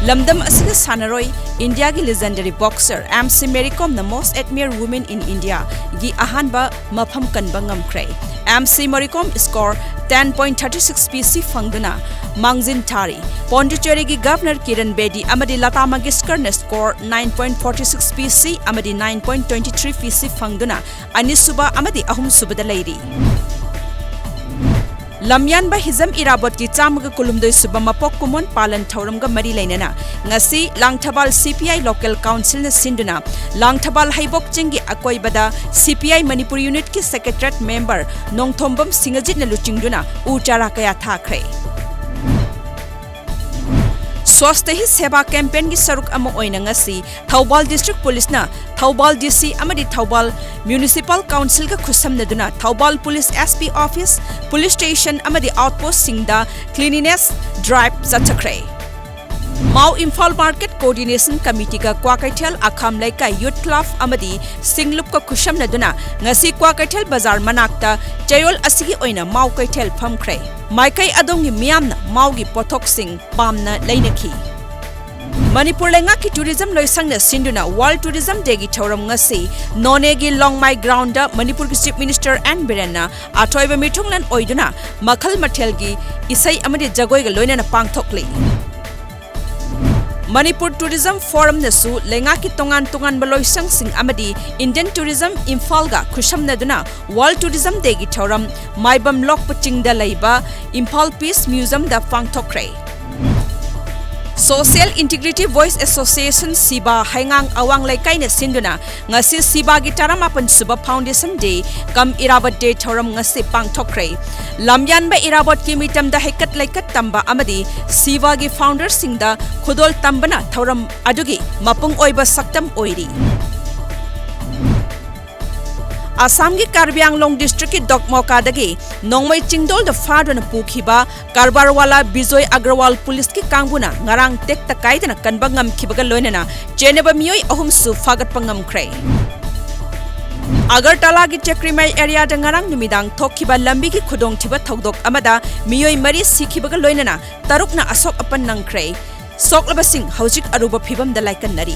Lamdam asiga sanaroi India ki legendary boxer MC Mary Kom the most admired woman in India gi ahanba mafam kanba ngamkre. MC Mary Kom score 10.36 PC fangduna Mangjin Thari. Pondicherry gi Governor Kiran Bedi amadi Lata Mangeshkar ne score 9.46 PC amadi 9.23 PC fangduna Anisuba amadi ahum subada lady. Lamyan ba hizam irabot ki chamaga kulumdoi suba mapok kumon palan thauramga mari lainana ngasi Langthabal CPI local council na sinduna Langthabal haibok chingi akoibada CPI Manipuri unit ki secretariat member Nongthombam Singajit na luchingduna uchara kaya thakre. Swastahi Seva campaign ki saruk ama oina ngasi Thoubal district police na Thoubal DC amadi Thoubal municipal council ka khusam na duna Thoubal police SP office police station amadi outpost singda cleanliness drive zatakre. Mau Imphal Market Coordination Committee ka Kwakaithel Akham Laikai Youth Club amadi Singlup ka khusham na duna ngasi Kwakaithel Bazar manakta Chayol asigi oina Mau Kaithel phamkre. Maikai adongi miyamna Maugi pothok sing pamna lainaki. Manipur lenga ki tourism loisangna sinduna World Tourism Day gi thauram ngasi Nonegi Long My Ground da Manipur ki Chief Minister N Birenna athoiba mithunglan oiduna makhal mathel gi isai amadi jagoi ga loina na pangthokli. Manipur Tourism Forum nasu lenga ki tongan baloisang sing amadi Indian Tourism Imphal ga khusham na duna World Tourism Day gi thauram Maibam Lok Paching da laiba Imphal Peace Museum da pangthokre. Social Integrity Voice Association Siba Haingang Awang Laikai na sinduna ngasi Siba gi taramapan suba Foundation Day kam Irabat Day thoram ngasi pangthokre. Lamyan ba Irabat ki mitam da hekat laikat tamba amadi Siba gi founder singda khudol tambana thoram adugi mapung oiba saktam oiri. Assam ki Karbi Anglong district ki Dokmoka dagi Nongmai Chingdol da fado na pukhiba Karbarwala Bijoy Agrawal police ki kanguna ngarang tek takai na kanbangam khibaga loinana cheneba miyoi ahum su fagat pangam kray. Agartala ki Chakrimai area da ngarang numidang thokhiba lambi ki khudong thiba thokdok amada miyoi mari sikhibaga loinana taruk na asok apan nang kray. Soklaba sing haujik aruba phibam da laikan nari.